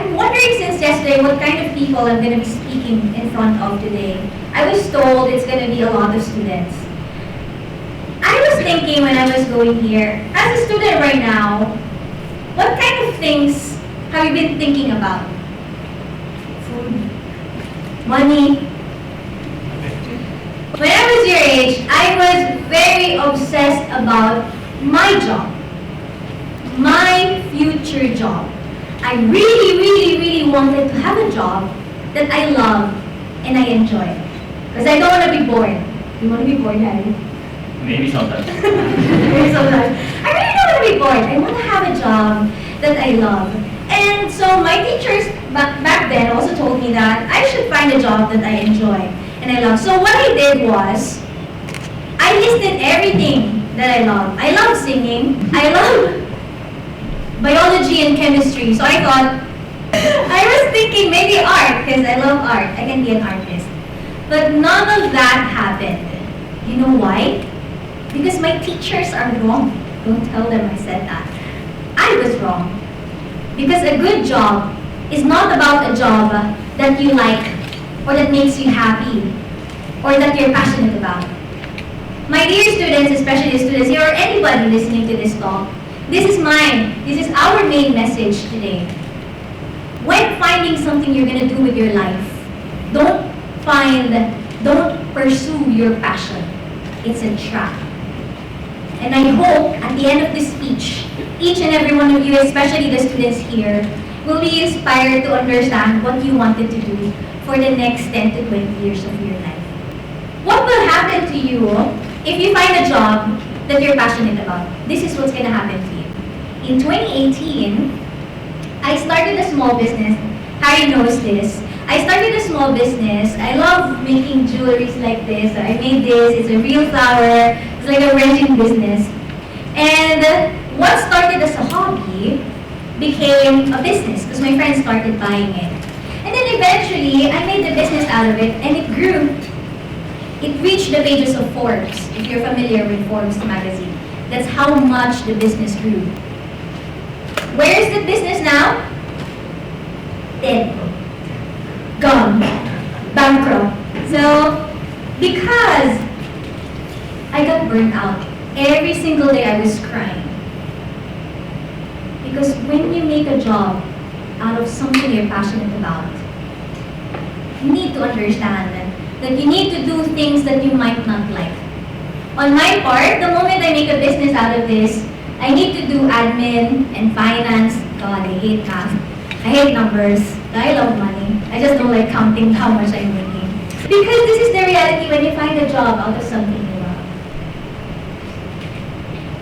I'm wondering since yesterday what kind of people I'm going to be speaking in front of today. I was told it's going to be a lot of students. I was thinking when I was going here, as a student right now, what kind of things have you been thinking about? Food, money. When I was your age, I was very obsessed about my job, my future job. I really wanted to have a job that I love and I enjoy. Because I don't want to be bored. You want to be bored, Harry? Maybe sometimes. Maybe sometimes. I really don't want to be bored. I want to have a job that I love. And so my teachers back then also told me that I should find a job that I enjoy and I love. So what I did was, I listed everything that I love. I love singing. I love biology and chemistry. So I thought, I was thinking maybe art, because I love art. I can be an artist. But none of that happened. You know why? Because my teachers are wrong. Don't tell them I said that. I was wrong. Because a good job is not about a job that you like, or that makes you happy, or that you're passionate about. My dear students, especially students here, or anybody listening to this talk, this is our main message today. When finding something you're gonna do with your life, don't pursue your passion. It's a trap. And I hope at the end of this speech, each and every one of you, especially the students here, will be inspired to understand what you wanted to do for the next 10 to 20 years of your life. What will happen to you if you find a job that you're passionate about? This is what's going to happen to you. In 2018, I started a small business. Harry knows this. I started a small business. I love making jewelries like this. I made this. It's a real flower. It's like a resin business. And what started as a hobby became a business because my friends started buying it. And then eventually, I made the business out of it and it grew. It reached the pages of Forbes, if you're familiar with Forbes magazine. That's how much the business grew. Where is the business now? Dead. Gone. Bankrupt. So, because I got burnt out, every single day I was crying. Because when you make a job out of something you're passionate about, you need to understand that you need to do things that you might not like. On my part, the moment I make a business out of this, I need to do admin and finance. God, I hate math. I hate numbers. I love money. I just don't like counting how much I'm making. Because this is the reality when you find a job out of something you love.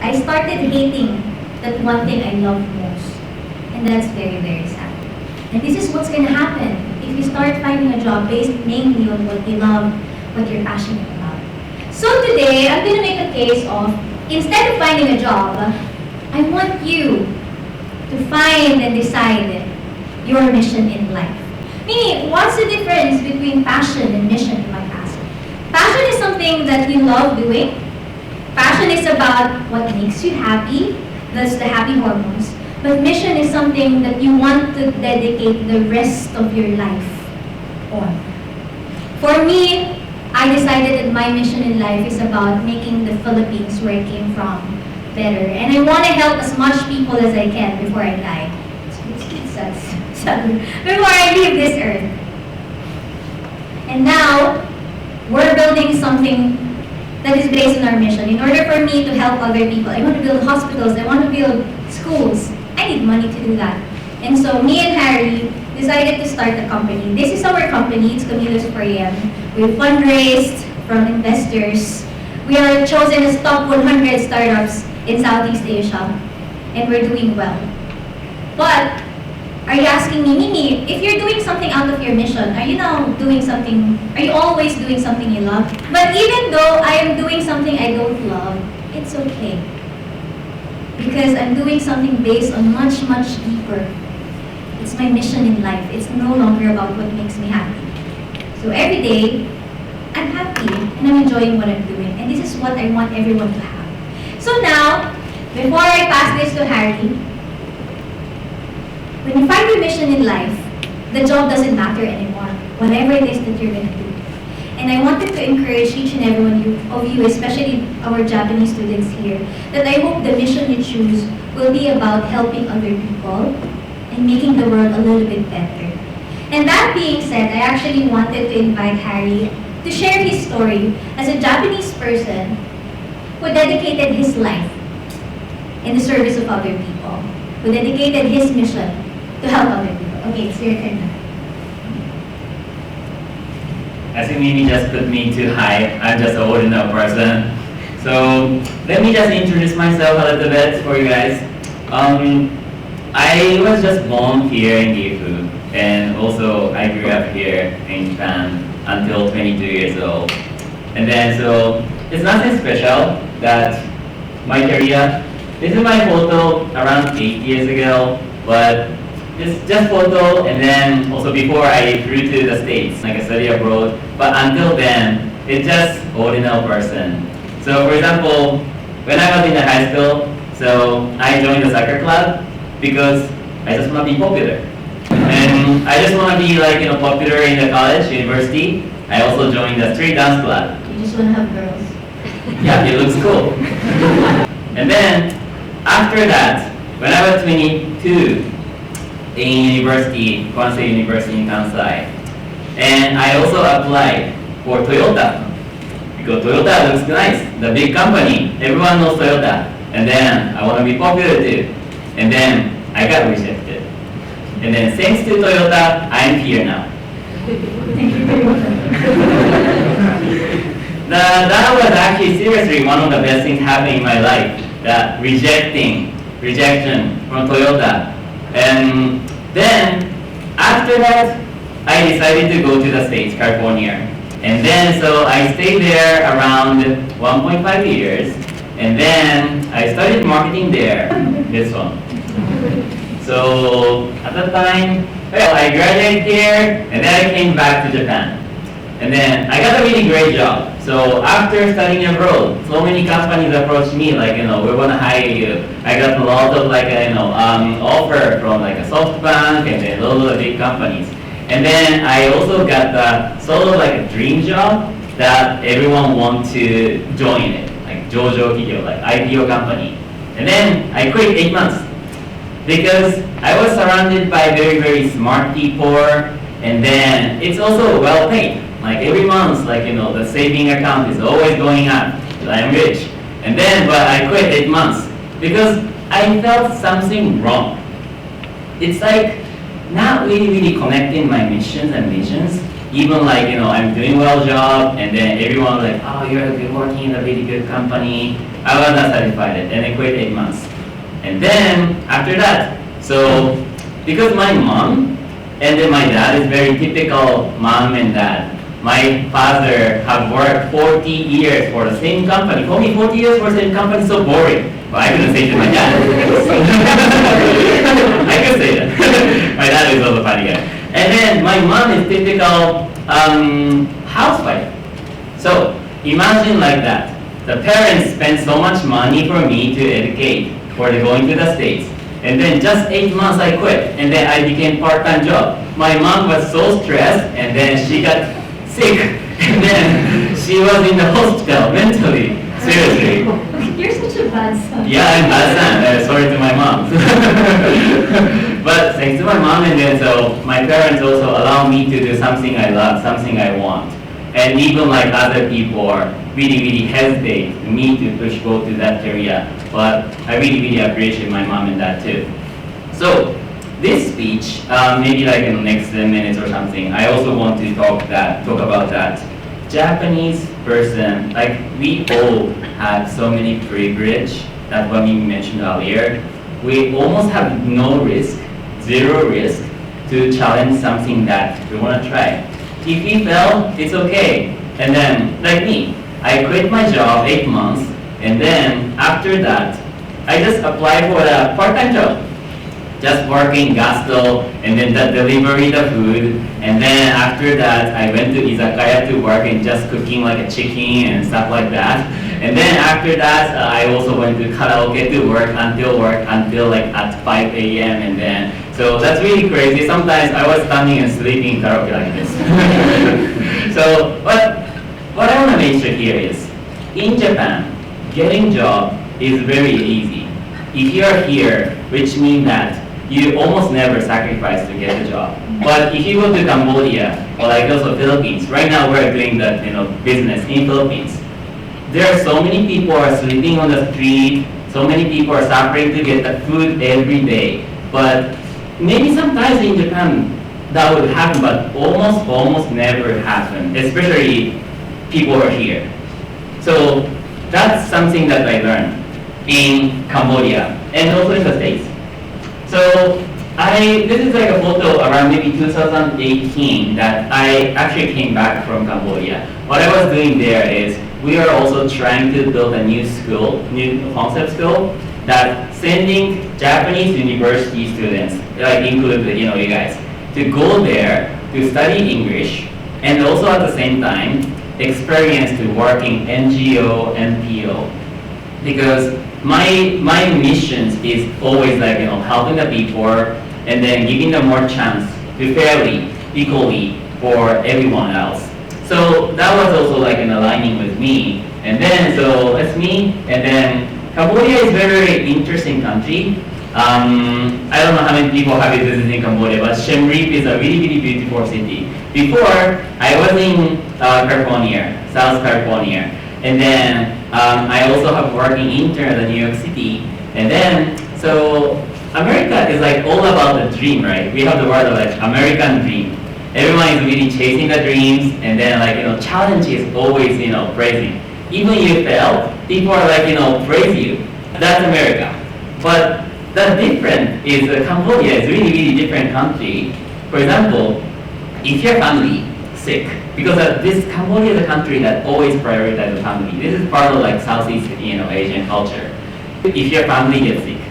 I started hating that one thing I love most. And that's very sad. And this is what's going to happen if you start finding a job based mainly on what you love, what you're passionate about. So today, I'm going to make a case of, instead of finding a job, I want you to find and decide your mission in life. Meaning, what's the difference between passion and mission in my past? Passion is something that you love doing. Passion is about what makes you happy, that's the happy hormones. But mission is something that you want to dedicate the rest of your life on. For me, I decided that my mission in life is about making the Philippines, where I came from, better. And I want to help as much people as I can before I die. Before I leave this earth. And now, we're building something that is based on our mission. In order for me to help other people, I want to build hospitals, I want to build schools. I need money to do that. And so me and Harry decided to start a company. This is our company, it's Camilos 4am. We've fundraised from investors. We are chosen as top 100 startups in Southeast Asia. And we're doing well. But, are you asking me, Mimi, if you're doing something out of your mission, are you always doing something you love? But even though I am doing something I don't love, it's okay. Because I'm doing something based on much deeper. It's my mission in life. It's no longer about what makes me happy. So every day, I'm happy and I'm enjoying what I'm doing. And this is what I want everyone to have. So now, before I pass this to Harry, when you find your your mission in life, the job doesn't matter anymore, whatever it is that you're gonna do. And I wanted to encourage each and every one of you, especially our Japanese students here, that I hope the mission you choose will be about helping other people and making the world a little bit better. And that being said, I actually wanted to invite Harry to share his story as a Japanese person who dedicated his life in the service of other people, who dedicated his mission to help other people. Okay, it's your turn now. As you maybe just put me too high, I'm just an ordinary person. So let me just introduce myself a little bit for you guys. I was just born here in Gifu, and also I grew up here in Japan until 22 years old. And then so it's nothing special that my career, this is my photo around 8 years ago, but it's just photo, and then also before I flew to the States, like I study abroad, but until then, it's just ordinary person. So for example, when I was in the high school, so I joined the soccer club because I just want to be popular. And I just want to be like, popular in the college, university. I also joined the street dance club. You just want to have girls. Yeah, it looks cool. And then, after that, when I was 22, in university, Kwansei University in Kansai, and I also applied for Toyota, because Toyota looks nice, the big company, everyone knows Toyota, and then I want to be popular too, and then I got rejected. And then thanks to Toyota, I'm here now. Thank you very much. That was actually seriously one of the best things happening in my life, that rejection from Toyota. And then after that, I decided to go to the States, California. And then so I stayed there around 1.5 years, and then I started marketing there, this one. So at that time, well, I graduated here, and then I came back to Japan. And then I got a really great job. So after studying abroad, so many companies approached me like, we want to hire you. I got a lot of like, offer from like a SoftBank and then a lot of big companies. And then I also got the sort of like a dream job that everyone wants to join it, like Jojo Kikyo, like IPO company. And then I quit 8 months because I was surrounded by very, very smart people, and then it's also well paid. Like every month, like, the saving account is always going up. I'm rich. And then, but I quit 8 months because I felt something wrong. It's like not really connecting my missions and visions. Even like, I'm doing well job, and then everyone like, oh, you're working in a really good company. I was not satisfied, and I quit 8 months. And then after that, so because my mom and then my dad is very typical mom and dad. My father have worked 40 years for the same company. For me, 40 years for the same company is so boring. But I couldn't say to my dad. I could say that. My dad is also a funny guy. And then my mom is typical housewife. So imagine like that. The parents spend so much money for me to educate for going to the States. And then just 8 months I quit. And then I became part-time job. My mom was so stressed, and then she got sick, and then she was in the hospital mentally. Seriously. You're such a bad son. Yeah, I'm bad son. Sorry to my mom. But thanks to my mom, and then so my parents also allow me to do something I love, something I want. And even like other people really hesitate me to go to that area. But I really appreciate my mom and dad too. So this speech, maybe like in the next 10 minutes or something, I also want to talk about that. Japanese person, like we all have so many privilege that what we mentioned earlier. We almost have no risk, zero risk to challenge something that we want to try. If we fail, it's okay. And then, like me, I quit my job 8 months, and then after that, I just applied for a part-time job. just working gasto, and then the delivery the food, and then after that I went to izakaya to work and just cooking like a chicken and stuff like that. And then after that I also went to karaoke to work until like at 5 a.m. and then so that's really crazy. Sometimes I was standing and sleeping in karaoke like this. So what I want to mention here is in Japan getting job is very easy. If you are here, which means that you almost never sacrifice to get a job. But if you go to Cambodia or like also Philippines, right now we're doing that business in Philippines. There are so many people are sleeping on the street. So many people are suffering to get the food every day. But maybe sometimes in Japan that would happen, but almost never happen. Especially people are here. So that's something that I learned in Cambodia and also in the States. So this is like a photo around maybe 2018 that I actually came back from Cambodia. What I was doing there is we are also trying to build a new concept school that sending Japanese university students, like included you guys, to go there to study English and also at the same time experience to work in NGO, NPO. Because my mission is always like helping the people and then giving them more chance to fairly, equally for everyone else. So that was also like in aligning with me. And then so that's me. And then Cambodia is very interesting country. I don't know how many people have visited Cambodia, but Siem Reap is a really beautiful city. Before I was in California, South California. And then I also have working intern in New York City. And then, so America is like all about the dream, right? We have the word of like American dream. Everyone is really chasing the dreams, and then like, challenge is always, praising. Even you fail, people are like, praise you. That's America. But the difference is Cambodia is really different country. For example, if your family sick, because this Cambodia is a country that always prioritizes the family. This is part of like Southeast Asian culture. If your family gets sick,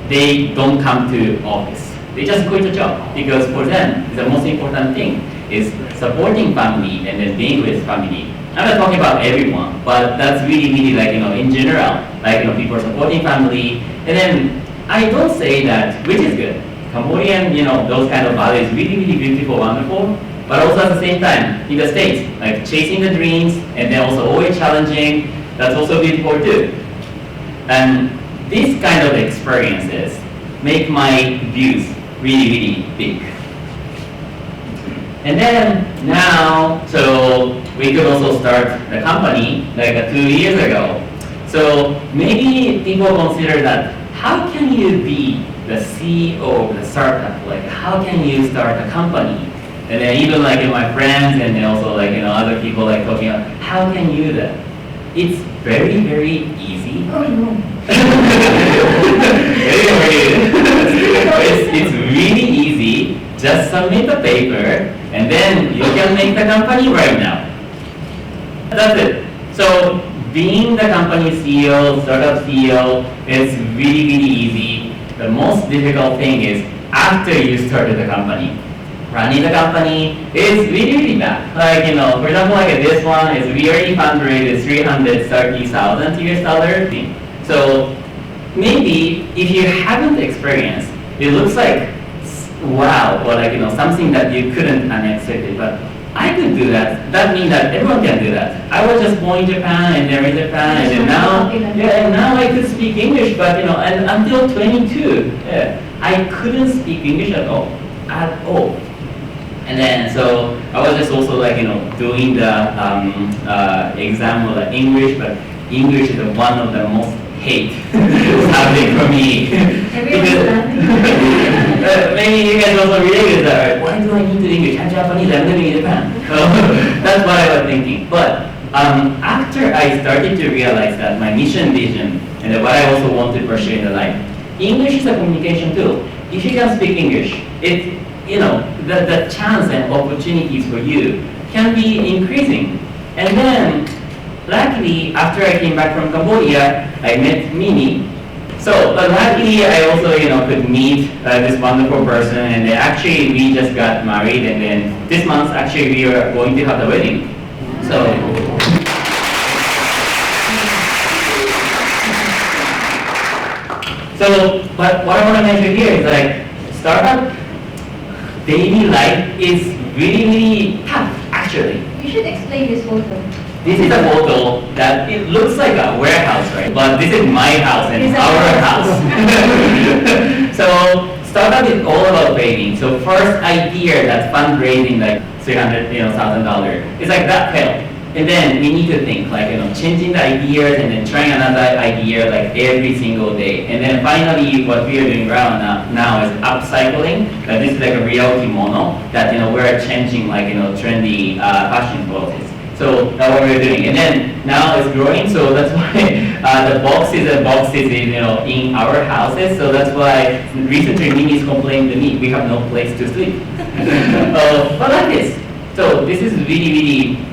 they don't come to office. They just quit the job because for them the most important thing is supporting family and then being with family. I'm not talking about everyone, but that's really like in general, like people are supporting family. And then I don't say that, which is good. Cambodian, those kind of values really beautiful, wonderful. But also at the same time, in the States, like chasing the dreams and then also always challenging, that's also beautiful too. And these kind of experiences make my views really big. And then now, so we could also start the company like 2 years ago. So maybe people consider that, how can you be the CEO of the startup? Like how can you start a company? And then even like my friends and then also like other people like talking about how can you do that? It's very easy. Oh no. It's really easy. Just submit the paper and then you can make the company right now. That's it. So being the company CEO, startup CEO, is really easy. The most difficult thing is after you started the company. Running the company is really bad. Like, for example, like this one is we already fundraised $330,000. So maybe if you haven't experienced, it looks like wow, or like something that you couldn't unexpected. But I could do that. That means that everyone can do that. I was just born in Japan and there in Japan, and then now I could speak English. But and until 22, I couldn't speak English at all. And then, so I was just also like, doing the exam of the English, but English is one of the most hate subject for me. Maybe you guys also relate with that, right? Why do I need to English? I'm Japanese, I'm living in Japan. So that's what I was thinking. But after I started to realize that my mission, vision, and what I also want to pursue in the life, English is a communication tool. If you can speak English, the chance and opportunities for you can be increasing. And then, luckily, after I came back from Cambodia, I met Mimi. So, but luckily I also, could meet this wonderful person, and then actually we just got married, and then this month actually we are going to have the wedding. So, but what I want to mention here is like, startup daily life is really, really tough, actually. You should explain this photo. This is a photo that it looks like a warehouse, right? But this is my house and It's a our house. So startup is all about trading. So first idea that's fundraising like $300,000. It's like that failed. And then we need to think like, changing the ideas and then trying another idea like every single day. And then finally what we are doing right now is upcycling. This is like a real kimono that, we're changing like, trendy fashion clothes. So that's what we're doing. And then now it's growing, so that's why the boxes and boxes in our houses. So that's why recently Mimi's complained to me, we have no place to sleep. But like this. So this is really, really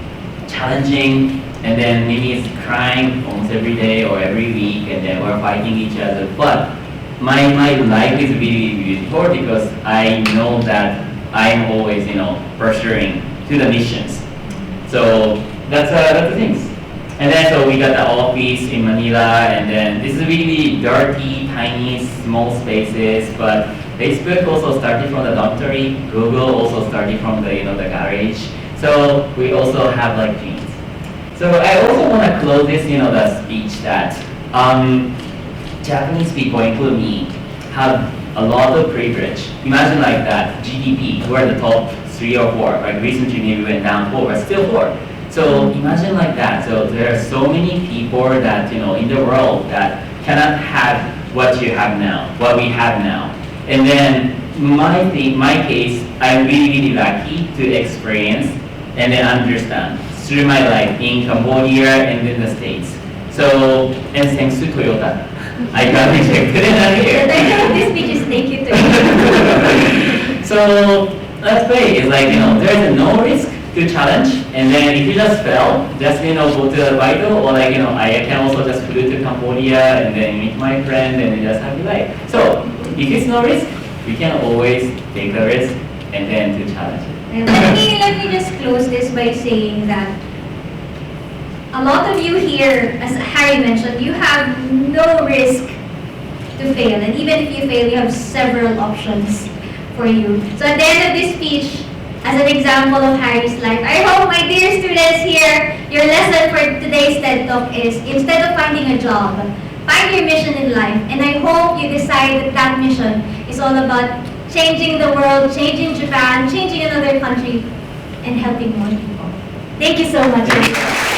challenging, and then Mimi is crying almost every day or every week, and then we're fighting each other. But my life is really beautiful because I know that I'm always, pursuing to the missions. So that's the things. And then so we got the office in Manila, and then this is really dirty, tiny, small spaces. But Facebook also started from the dormitory. Google also started from the the garage. So we also have like dreams. So I also want to close this the speech that Japanese people, including me, have a lot of privilege. Imagine like that GDP, we're the top 3 or 4. Like recently maybe went down 4, but still 4. So imagine like that. So there are so many people that in the world that cannot have what you have now, what we have now. And then my case, I'm really, really lucky to experience and then understand through my life in Cambodia and in the States. So, and thanks to Toyota, I got rejected in that year. The title of this speech is Thank You to You. So that's great. It's like, there's no risk to challenge, and then if you just fail, just go to the Vital, or like I can also just flew to Cambodia and then meet my friend and then just happy life. So if it's no risk, we can always take the risk and then to challenge it. And let me just close this by saying that a lot of you here, as Harry mentioned, you have no risk to fail, and even if you fail, you have several options for you. So at the end of this speech, as an example of Harry's life, I hope, my dear students here, your lesson for today's TED Talk is, instead of finding a job, find your mission in life. And I hope you decide that that mission is all about changing the world, changing Japan, changing another country, and helping more people. Thank you so much.